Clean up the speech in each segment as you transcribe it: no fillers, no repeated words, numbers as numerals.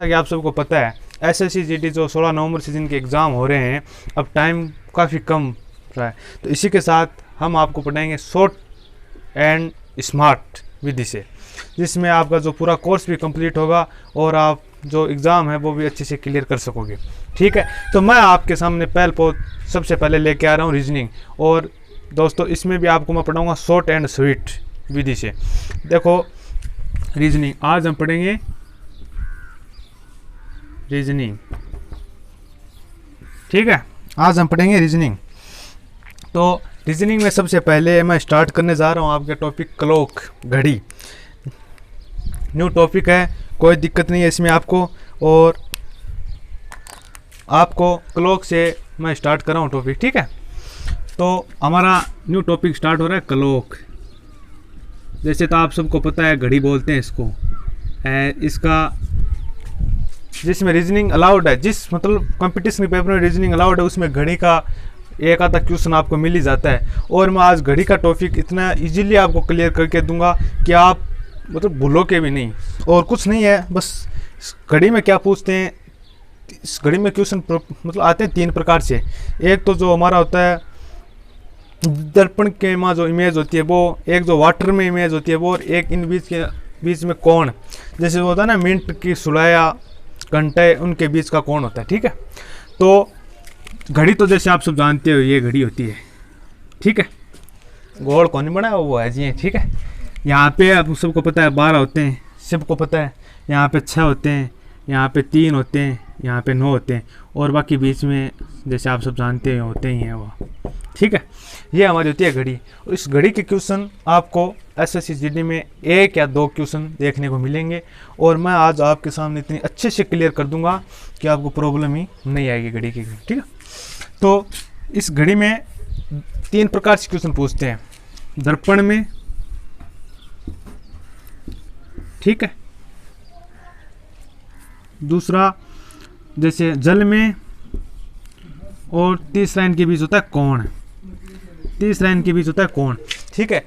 कि आप सबको पता है एसएससी जीडी जो 16 नवंबर से जिनके एग्ज़ाम हो रहे हैं, अब टाइम काफ़ी कम रहा है, तो इसी के साथ हम आपको पढ़ाएंगे शॉर्ट एंड स्मार्ट विधि से, जिसमें आपका जो पूरा कोर्स भी कंप्लीट होगा और आप जो एग्ज़ाम है वो भी अच्छे से क्लियर कर सकोगे। ठीक है, तो मैं आपके सामने सबसे पहले लेके आ रहा हूँ रीजनिंग, और दोस्तों इसमें भी आपको मैं पढ़ाऊँगा शॉर्ट एंड स्वीट विधि से। देखो रीजनिंग आज हम पढ़ेंगे रीजनिंग। ठीक है, आज हम पढ़ेंगे रीजनिंग। तो रीजनिंग में सबसे पहले मैं स्टार्ट करने जा रहा हूँ आपके टॉपिक क्लॉक, घड़ी। न्यू टॉपिक है, कोई दिक्कत नहीं है इसमें आपको, और आपको क्लॉक से मैं स्टार्ट कर रहा हूँ टॉपिक। ठीक है, तो हमारा न्यू टॉपिक स्टार्ट हो रहा है क्लॉक। जैसे तो आप सबको पता है घड़ी बोलते हैं इसको, इसका जिसमें रीजनिंग अलाउड है, जिस मतलब कंपटीशन के पेपर में रीजनिंग अलाउड है उसमें घड़ी का एक आधा क्वेश्चन आपको मिल ही जाता है। और मैं आज घड़ी का टॉपिक इतना इजीली आपको क्लियर करके दूंगा कि आप मतलब भूलोगे भी नहीं। और कुछ नहीं है, बस घड़ी में क्या पूछते हैं, इस घड़ी में क्वेश्चन मतलब आते हैं 3 प्रकार से। एक तो जो हमारा होता है दर्पण के में जो इमेज होती है वो, एक जो वाटर में इमेज होती है वो, और एक इन बीच में कोण, जैसे वो होता है ना मिनट की सुलाया घंटे, उनके बीच का कोण होता है। ठीक है, तो घड़ी तो जैसे आप सब जानते हो ये घड़ी होती है। ठीक है, गोल कौन बना वो है जी। ठीक है, यहाँ पे आप सबको पता है 12 होते हैं, सबको पता है। यहाँ पे 6 होते हैं, यहाँ पे 3 होते हैं, यहाँ पे 9 होते हैं, और बाकी बीच में जैसे आप सब जानते हैं होते ही हैं वो। ठीक है, ये हमारी होती है घड़ी। और इस घड़ी के क्वेश्चन आपको एसएससी जीडी में 1 या 2 क्वेश्चन देखने को मिलेंगे, और मैं आज आपके सामने इतनी अच्छे से क्लियर कर दूंगा कि आपको प्रॉब्लम ही नहीं आएगी घड़ी की। ठीक है, तो इस घड़ी में 3 प्रकार से क्वेश्चन पूछते हैं, दर्पण में, ठीक है, दूसरा जैसे जल में, और तीसरा इनके बीच होता है कोण। तीसरा इनके बीच होता है कोण। ठीक है,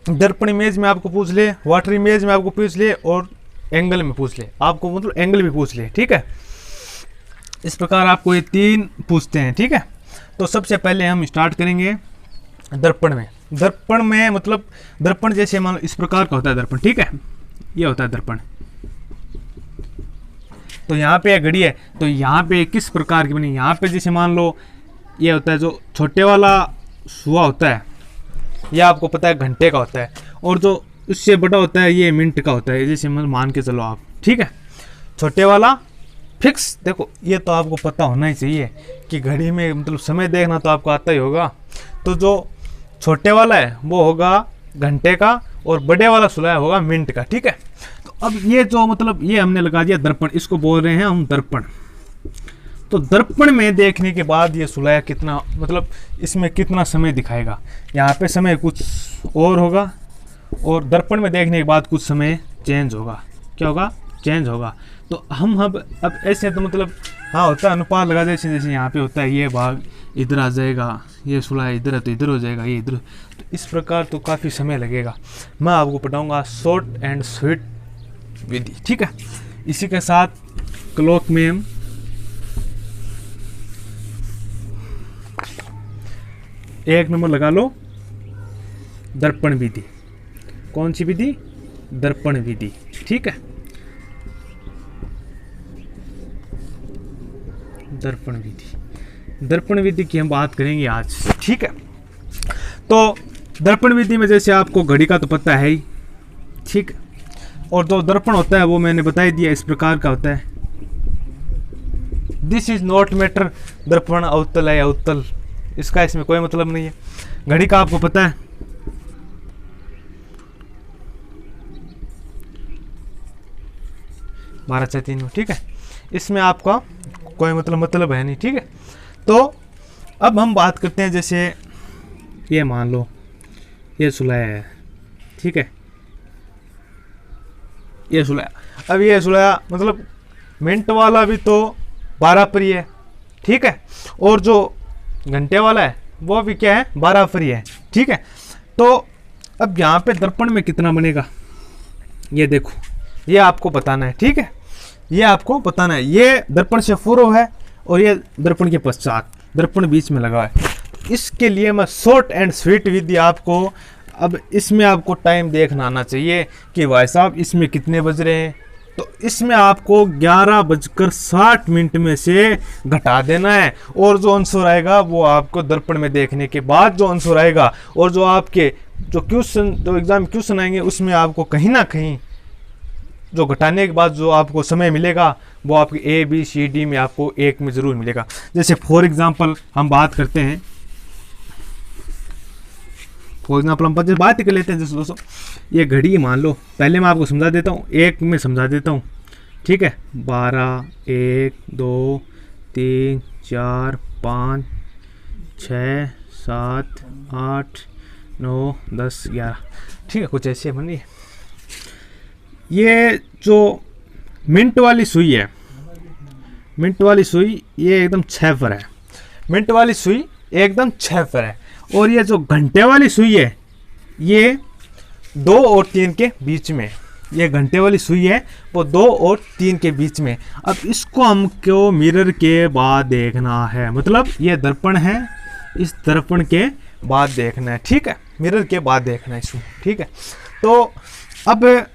दर्पण इमेज में आपको पूछ ले, वाटर इमेज में आपको पूछ ले, और एंगल में पूछ ले, आपको मतलब एंगल भी पूछ ले। ठीक है, इस प्रकार आपको ये 3 पूछते हैं। ठीक है, तो सबसे पहले हम स्टार्ट करेंगे दर्पण में। दर्पण में मतलब दर्पण जैसे मान लो इस प्रकार का होता है दर्पण। ठीक है, ये होता है दर्पण। तो यहाँ पे घड़ी है, तो यहाँ पे किस प्रकार की बनी, यहाँ पे जैसे मान लो ये होता है जो छोटे वाला सुआ होता है, यह आपको पता है घंटे का होता है, और जो उससे बड़ा होता है ये मिनट का होता है, जैसे मान के चलो आप। ठीक है, छोटे वाला फिक्स, देखो ये तो आपको पता होना ही चाहिए कि घड़ी में मतलब समय देखना तो आपको आता ही होगा। तो जो छोटे वाला है वो होगा घंटे का, और बड़े वाला सुलाया होगा मिनट का। ठीक है, तो अब ये जो मतलब ये हमने लगा दिया दर्पण, इसको बोल रहे हैं हम दर्पण। तो दर्पण में देखने के बाद ये सुलाया कितना मतलब इसमें कितना समय दिखाएगा, यहाँ पे समय कुछ और होगा, और दर्पण में देखने के बाद कुछ समय चेंज होगा। क्या होगा? चेंज होगा। तो हम अब ऐसे तो मतलब हाँ होता है अनुपात लगा दे, जैसे यहाँ पे होता है ये भाग इधर आ जाएगा, ये सुलाया इधर है तो इधर हो जाएगा, ये इधर, तो इस प्रकार तो काफ़ी समय लगेगा। मैं आपको पढ़ाऊँगा शॉर्ट एंड स्वीट विधि। ठीक है, इसी के साथ क्लॉक में हम एक नंबर लगा लो, दर्पण विधि। कौन सी विधि? दर्पण विधि। ठीक है, दर्पण विधि। दर्पण विधि की हम बात करेंगे आज। ठीक है, तो दर्पण विधि में जैसे आपको घड़ी का तो पता है ही। ठीक है, और जो दर्पण होता है वो मैंने बता ही दिया, इस प्रकार का होता है। दिस इज नॉट मैटर, दर्पण अवतल है या उत्तल, इसका इसमें कोई मतलब नहीं है। घड़ी का आपको पता है, बारह 3 ठीक है, इसमें आपका कोई मतलब है नहीं। ठीक है, तो अब हम बात करते हैं, जैसे ये मान लो ये सुलाया है। ठीक है, ये सुलाया, अब ये सुलाया मतलब मिनट वाला भी तो 12 पर ही है। ठीक है, और जो घंटे वाला है वो भी क्या है? 12 पर ही है। ठीक है, तो अब यहाँ पे दर्पण में कितना बनेगा ये देखो, ये आपको बताना है। ठीक है, ये आपको बताना है। ये दर्पण से पूर्व है और ये दर्पण के पश्चात, दर्पण बीच में लगा है। इसके लिए मैं शॉर्ट एंड स्वीट विधि आपको, अब इसमें आपको टाइम देखना आना चाहिए कि भाई साहब इसमें कितने बज रहे हैं। तो इसमें आपको 11:60 में से घटा देना है, और जो आंसर आएगा वो आपको दर्पण में देखने के बाद जो आंसर आएगा, और जो आपके जो एग्जाम क्वेश्चन आएंगे उसमें आपको कहीं ना कहीं जो घटाने के बाद जो आपको समय मिलेगा वो आपके ए बी सी डी में आपको एक में ज़रूर मिलेगा। जैसे फॉर एग्जांपल हम बात करते हैं, फॉर एग्जांपल हम बात कर लेते हैं। जैसे दोस्तों ये घड़ी मान लो, पहले मैं आपको समझा देता हूँ, एक में समझा देता हूँ, ठीक है। 12, 1, 2, 3, 4, 5, 6, 7, 8, 9, 10, 11, ठीक है, कुछ ऐसे बनी है। ये जो मिनट वाली सुई है, मिनट वाली सुई ये एकदम 6 पर है, मिनट वाली सुई एकदम 6 पर है। और ये जो घंटे वाली सुई है ये 2 और 3 के बीच में, ये घंटे वाली सुई है वो 2 और 3 के बीच में। अब इसको हमको मिरर के बाद देखना है, मतलब ये दर्पण है, इस दर्पण के बाद देखना है, ठीक है, मिरर के बाद देखना है इसको, ठीक है। तो अब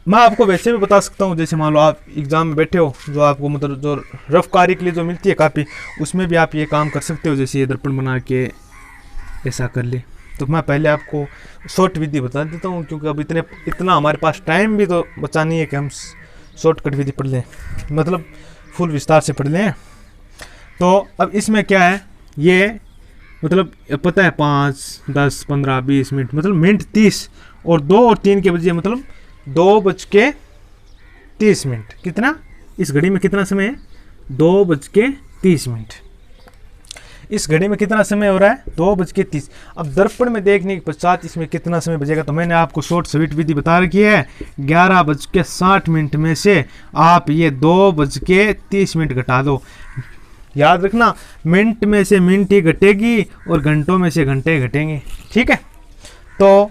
मैं आपको वैसे भी बता सकता हूँ, जैसे मान लो आप एग्जाम में बैठे हो, जो आपको मतलब जो रफ कार्य के लिए जो मिलती है कापी, उसमें भी आप ये काम कर सकते हो। जैसे ये दर्पण बना के ऐसा कर ले, तो मैं पहले आपको शॉर्ट विधि बता देता हूँ, क्योंकि अब इतना हमारे पास टाइम भी तो बचा नहीं है कि हम शॉर्टकट विधि पढ़ लें, मतलब फुल विस्तार से पढ़ लें। तो अब इसमें क्या है, ये मतलब पता है 5, 10, 15, 20 मिनट, मतलब मिनट 30, और 2 और 3 के बजे मतलब 2:30। कितना इस घड़ी में कितना समय है? 2:30। इस घड़ी में कितना समय हो रहा है? 2:30। अब दर्पण में देखने के पश्चात इसमें कितना समय बचेगा, तो मैंने आपको शॉर्ट स्वीट विधि बता रखी है। 11:60 में से आप ये 2:30 घटा दो। याद रखना, मिनट में से मिनट ही घटेगी और घंटों में से घंटे घटेंगे, ठीक है। तो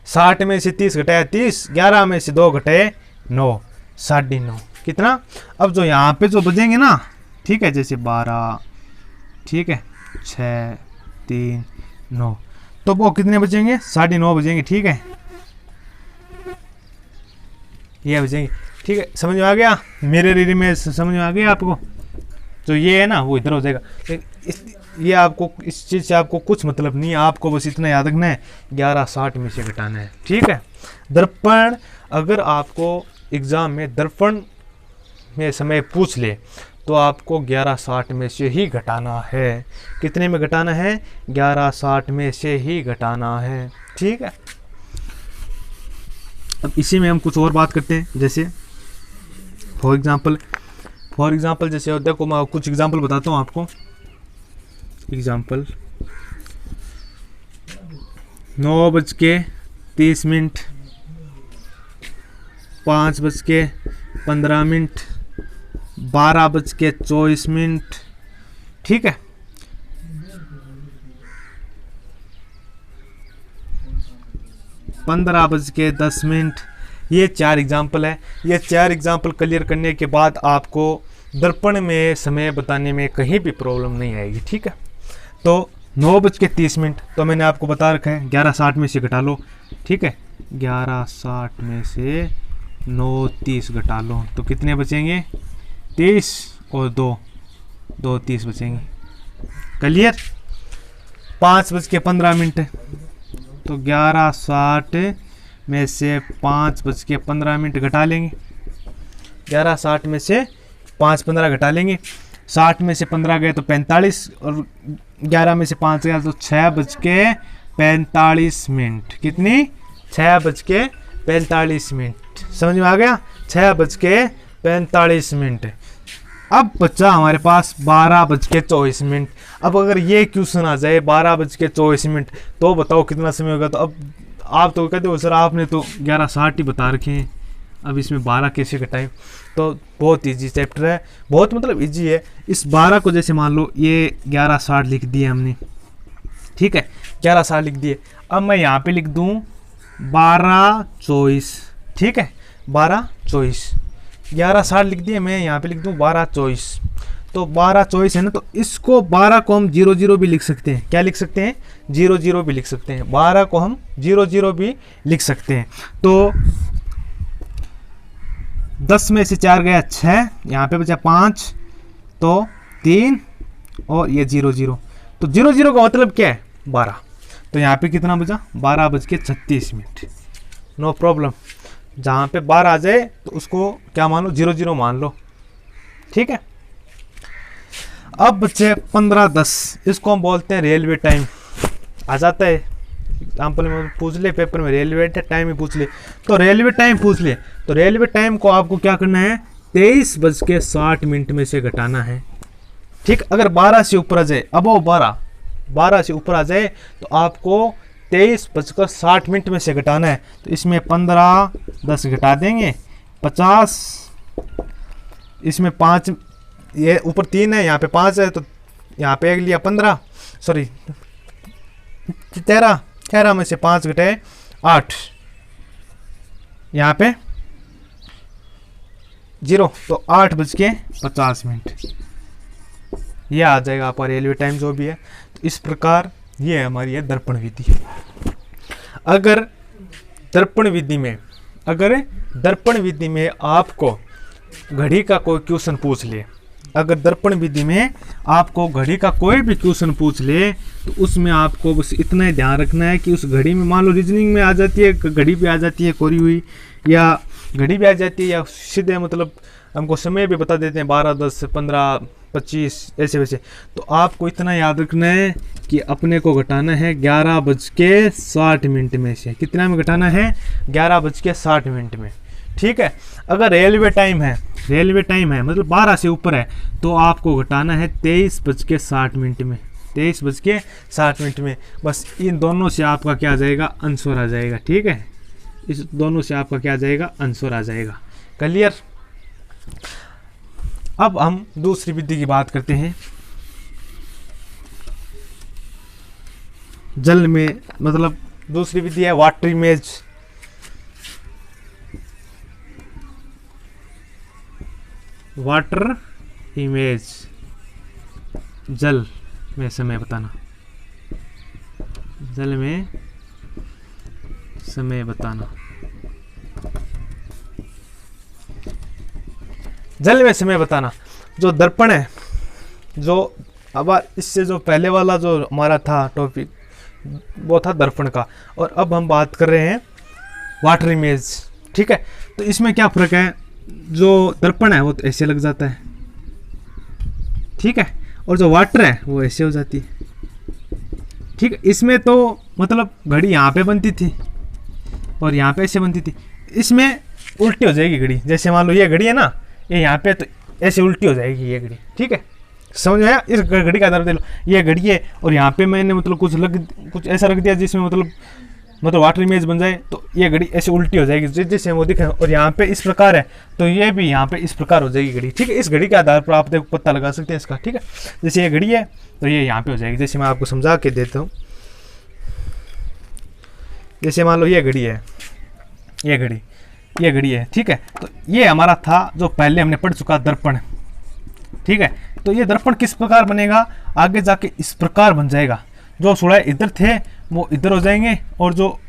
60 में से 30 घटाया 30, 11 में से 2 घटाए 9, 9.5। कितना? अब जो यहाँ पे जो बजेंगे ना, ठीक है, जैसे 12, ठीक है, 6, 3, 9, तो वो कितने बजेंगे? 9.5 बजेंगे, ठीक है, ये बजेंगे, ठीक है। समझ में आ गया? मेरे रीडिंग में समझ में आ गया आपको? तो ये है ना, वो इधर हो जाएगा। ये आपको इस चीज़ से आपको कुछ मतलब नहीं है, आपको बस इतना याद रखना है 11:60 में से घटाना है, ठीक है। दर्पण, अगर आपको एग्ज़ाम में दर्पण में समय पूछ ले तो आपको 11:60 में से ही घटाना है। कितने में घटाना है? 11:60 में से ही घटाना है, ठीक है। अब इसी में हम कुछ और बात करते हैं, जैसे फॉर एग्जाम्पल जैसे देखो, मैं कुछ एग्जाम्पल बताता हूँ आपको। एग्जाम्पल 9:30, 5:15, 12:24, ठीक है, 15:10। ये 4 एग्जाम्पल है। ये 4 एग्जाम्पल क्लियर करने के बाद आपको दर्पण में समय बताने में कहीं भी प्रॉब्लम नहीं आएगी, ठीक है। तो 9:30, तो मैंने आपको बता रखा है 11:60 में से घटा लो, ठीक है। 11:60 में से 9:30 घटा लो तो कितने बचेंगे? 30 और 2 30 बचेंगे। क्लियर? 5:15, तो 11:60 में से 5:15 घटा लेंगे। 11:60 में से 5:15 घटा लेंगे। 60 में से 15 गए तो 45, और 11 में से 5 गया तो 6:45। कितनी? 6:45। समझ में आ गया? 6:45। अब बच्चा हमारे पास 12:24। अब अगर ये क्वेश्चन आ जाए 12:24, तो बताओ कितना समय होगा। तो अब आप तो कहते हो सर आपने तो 11:60 ही बता रखे हैं, अब इसमें 12 कैसे घटाएं? तो बहुत इजी चैप्टर है, बहुत मतलब इजी है। इस 12 को जैसे मान लो ये 11:60 लिख दिए हमने, ठीक है, 11:60 लिख दिए। अब मैं यहाँ पे लिख दूँ 12:24, ठीक है, 12:24, 11:60 लिख दिए, मैं यहाँ पे लिख दूँ 12:24। तो 12:24 है ना, तो इसको 12 को हम 00 भी लिख सकते हैं। क्या लिख सकते हैं? 00 भी लिख सकते हैं। 12 को हम 00 भी लिख सकते हैं। तो 10 में से 4 गया 6, यहाँ पे बचा 5, तो 3 और ये 00। तो 00 का मतलब क्या है? 12। तो यहाँ पे कितना बचा? 12:36। No problem. जहाँ पे 12 आ जाए तो उसको क्या मान लो? 00 मान लो। ठीक है। अब बचे 15:10, इसको हम बोलते हैं रेलवे टाइम। आ जाता है एग्जाम्पल में पूछ ले, पेपर में रेलवे टाइम ही पूछ ले, तो रेलवे टाइम पूछ ले, तो रेलवे टाइम को आपको क्या करना है? 23:60 में से घटाना है। ठीक, अगर 12 से ऊपर आ जाए, अब वो 12 से ऊपर आ जाए तो आपको 23:60 में से घटाना है। तो इसमें 15:10 घटा देंगे 50, इसमें 5, ये ऊपर 3 है, यहाँ पे 5 है, तो यहाँ पे लिया 15, सॉरी 13 में से 5 घटाए 8, यहाँ पे 0, तो 8:50 ये आ जाएगा आपका रेलवे टाइम जो भी है। तो इस प्रकार ये है हमारी है दर्पण विधि। अगर दर्पण विधि में आपको घड़ी का कोई क्वेश्चन पूछ ले, अगर दर्पण विधि में आपको घड़ी का कोई भी क्वेश्चन पूछ ले, तो उसमें आपको बस इतना ही ध्यान रखना है कि उस घड़ी में, मान लो रीजनिंग में आ जाती है, घड़ी भी आ जाती है कोरी हुई, या घड़ी भी आ जाती है, या सीधे मतलब हमको समय भी बता देते हैं 12, 10, 15, 25 ऐसे वैसे। तो आपको इतना याद रखना है कि अपने को घटाना है 11:60 में से। कितना में घटाना है? 11:60 में। ठीक है। अगर रेलवे टाइम है मतलब 12 से ऊपर है, तो आपको घटाना है 23:60 में। 23:60 में। बस इन दोनों से आपका क्या आ जाएगा? आंसर आ जाएगा। ठीक है, इस दोनों से आपका क्या आ जाएगा? आंसर आ जाएगा। क्लियर? अब हम दूसरी विधि की बात करते हैं। जल में, मतलब दूसरी विधि है वाटर इमेज। वाटर इमेज, जल में समय बताना। जल में समय बताना। जल में समय बताना। जो दर्पण है, जो अब इससे जो पहले वाला जो हमारा था टॉपिक, वो था दर्पण का, और अब हम बात कर रहे हैं वाटर इमेज। ठीक है। तो इसमें क्या फर्क है? जो दर्पण है वो तो ऐसे लग जाता है, ठीक है, और जो वाटर है वो ऐसे हो जाती है। ठीक है। इसमें तो मतलब घड़ी यहाँ पे बनती थी और यहाँ पे ऐसे बनती थी, इसमें उल्टी हो जाएगी घड़ी। जैसे मान लो ये घड़ी है ना, ये यहाँ पे, तो ऐसे उल्टी हो जाएगी ये घड़ी। ठीक है, समझ में आया? इस घड़ी का आधार दे लो, ये घड़ी है और यहाँ पे मैंने मतलब कुछ ऐसा रख दिया जिसमें मतलब वाटर इमेज बन जाए, तो ये घड़ी ऐसे उल्टी हो जाएगी जैसे वो दिखे। और यहाँ पे इस प्रकार है, तो ये भी यहाँ पे इस प्रकार हो जाएगी घड़ी। ठीक है। इस घड़ी के आधार पर आप देखो पता लगा सकते हैं इसका। ठीक है। जैसे ये घड़ी है तो ये यहाँ पे हो जाएगी। जैसे मैं आपको समझा के देता हूँ। जैसे मान लो ये घड़ी है, ये घड़ी है। ठीक है। तो ये हमारा था जो पहले हमने पढ़ चुका दर्पण। ठीक है। तो ये दर्पण किस प्रकार बनेगा? आगे जाके इस प्रकार बन जाएगा। जो सुराय इधर थे वो इधर हो जाएंगे, और जो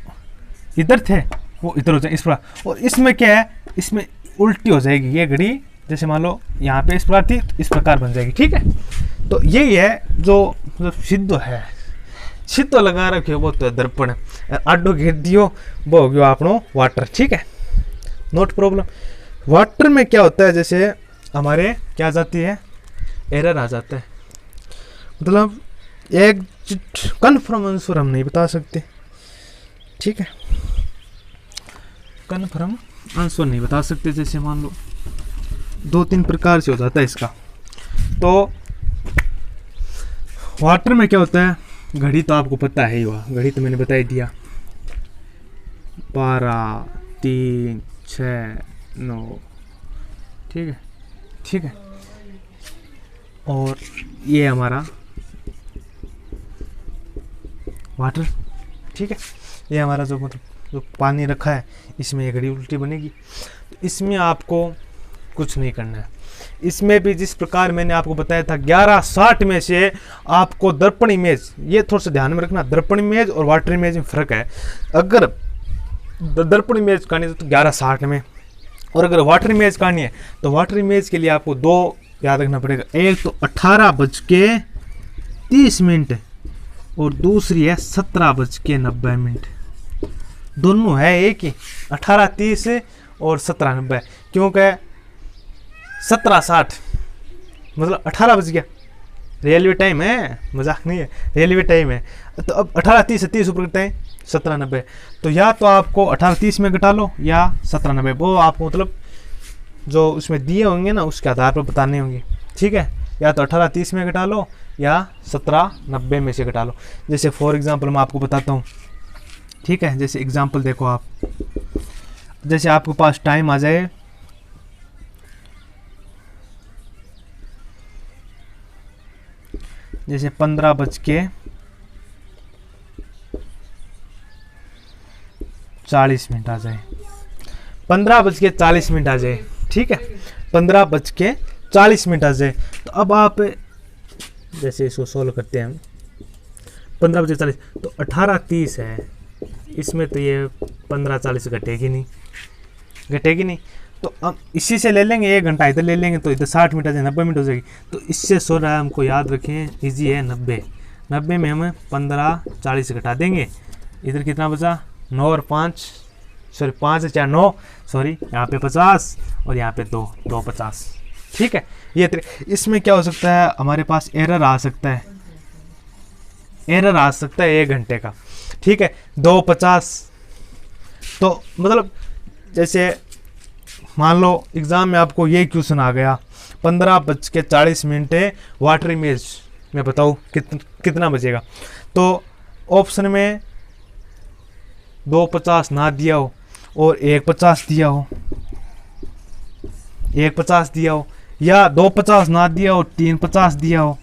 इधर थे वो इधर हो जाएंगे, इस प्रकार। और इसमें क्या है? इसमें उल्टी हो जाएगी ये घड़ी। जैसे मान लो यहाँ पे इस प्रकार थी, तो इस प्रकार बन जाएगी। ठीक है। तो यही है जो सिद्ध है, सिद्ध लगा रखे वो तो दर्पण। आडो घेर दियो वो हो गया आपनो वाटर। ठीक है, नोट प्रॉब्लम। वाटर में क्या होता है? जैसे हमारे क्या आ जाती है? एरर आ जाता है। मतलब एक कन्फर्म आंसर हम नहीं बता सकते। ठीक है, कन्फर्म आंसर नहीं बता सकते। जैसे मान लो 2-3 प्रकार से हो जाता है इसका। तो वाटर में क्या होता है? घड़ी तो आपको पता है ही, हुआ घड़ी तो मैंने बता ही दिया, 12, 3, 6, 9। ठीक है, ठीक है। और ये हमारा वाटर। ठीक है, ये हमारा जो मतलब जो पानी रखा है, इसमें ये घड़ी उल्टी बनेगी। इसमें आपको कुछ नहीं करना है। इसमें भी जिस प्रकार मैंने आपको बताया था 1160 में से आपको दर्पण इमेज, ये थोड़ा सा ध्यान में रखना, दर्पण इमेज और वाटर इमेज में फ़र्क है। अगर दर्पण इमेज करनी है तो 1160 में, और अगर वाटर इमेज करनी है तो वाटर इमेज के लिए आपको 2 याद रखना पड़ेगा। एक तो 18:30 और दूसरी है 17:90। दोनों है एक ही, 18:30 और 17:90, क्योंकि 17:60 मतलब 18 बज गया, रेलवे टाइम है, मजाक नहीं है, रेलवे टाइम है। तो अब 18:30 से 30 ऊपर करते हैं 17:90, तो या तो आपको 18:30 में घटा लो या 17:90, वो आपको मतलब जो उसमें दिए होंगे ना उसके आधार पर बताने होंगे, ठीक है। या तो 18:30 में घटा लो या 17:90 में से घटा लो। जैसे फॉर एग्जांपल मैं आपको बताता हूँ, ठीक है। जैसे एग्जांपल देखो आप, जैसे आपके पास टाइम आ जाए जैसे 15:40 आ जाए, 15:40 आ जाए, ठीक है, 15:40 आ जाए। तो अब आप जैसे इसको सोल्व करते हैं हम, 15:40 तो 18:30 है, इसमें तो ये 15:40 घटेगी नहीं, तो अब इसी से ले लेंगे, 1 घंटा इधर ले लेंगे तो इधर 60 मिनट आ जाए, 90 मिनट हो जाएगी। तो इससे 16 हमको याद रखें, इजी है, 90 में हम 15:40 घटा देंगे, इधर कितना बचा, 9 और 5 सॉरी 5 4 9 सॉरी, यहाँ पे 50 और यहाँ पे 2 50, ठीक है। ये इसमें क्या हो सकता है, हमारे पास एरर आ सकता है 1 घंटे का, ठीक है, 2:50। तो मतलब जैसे मान लो एग्ज़ाम में आपको ये क्वेश्चन आ गया 15:40 वाटर इमेज में बताओ कितना बचेगा। तो ऑप्शन में 2:50 ना दिया हो और 1:50 दिया हो, 1:50 दिया हो, या 2:50 ना दिया हो 3:50 दिया हो,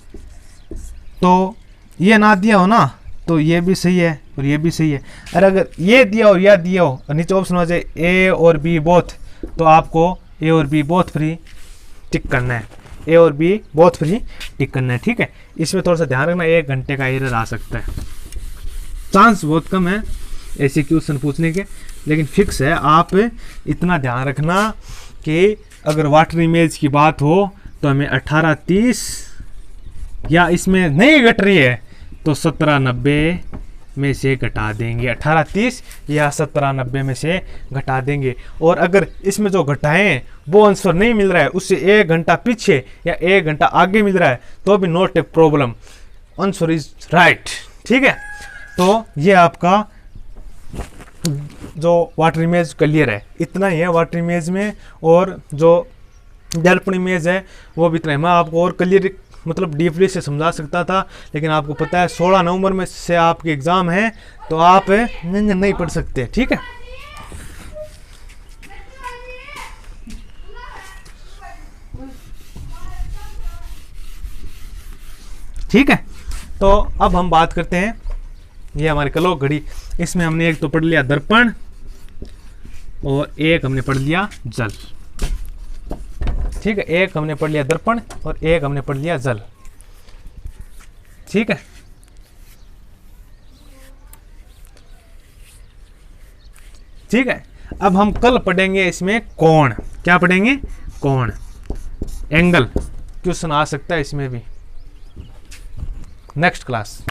तो ये ना दिया हो ना, तो ये भी सही है और ये भी सही है। और अगर ये दिया हो या दिया हो और नीचे ऑप्शन हो जाए ए और बी बोथ, तो आपको ए और बी बोथ फ्री टिक करना है, ए और बी बोथ फ्री टिक करना है, ठीक है। इसमें थोड़ा सा ध्यान रखना, 1 घंटे का एरर आ सकता है, चांस बहुत कम है ऐसे क्वेश्चन पूछने के, लेकिन फिक्स है। आप इतना ध्यान रखना कि अगर वाटर इमेज की बात हो तो हमें 18:30 या इसमें नहीं घट रही है तो 17:90 में से घटा देंगे, 18:30 या 17:90 में से घटा देंगे। और अगर इसमें जो घटाएं वो आंसर नहीं मिल रहा है, उससे 1 घंटा पीछे या 1 घंटा आगे मिल रहा है, तो भी not a problem, answer is right, ठीक है। तो ये आपका जो वाटर इमेज क्लियर है, इतना ही है वाटर इमेज में, और जो दर्पण इमेज है वो भी इतना है। मैं आपको और क्लियर मतलब डीपली से समझा सकता था, लेकिन आपको पता है 16 नवंबर में से आपके एग्ज़ाम है, तो आप नहीं पढ़ सकते, ठीक है। ठीक है, तो अब हम बात करते हैं, ये हमारी कलोक घड़ी, इसमें हमने एक तो पढ़ लिया दर्पण और एक हमने पढ़ लिया जल, ठीक है। एक हमने पढ़ लिया दर्पण और एक हमने पढ़ लिया जल, ठीक है। ठीक है, अब हम कल पढ़ेंगे इसमें कोण, क्या पढ़ेंगे, कोण, एंगल, क्वेश्चन आ सकता है इसमें भी, नेक्स्ट क्लास।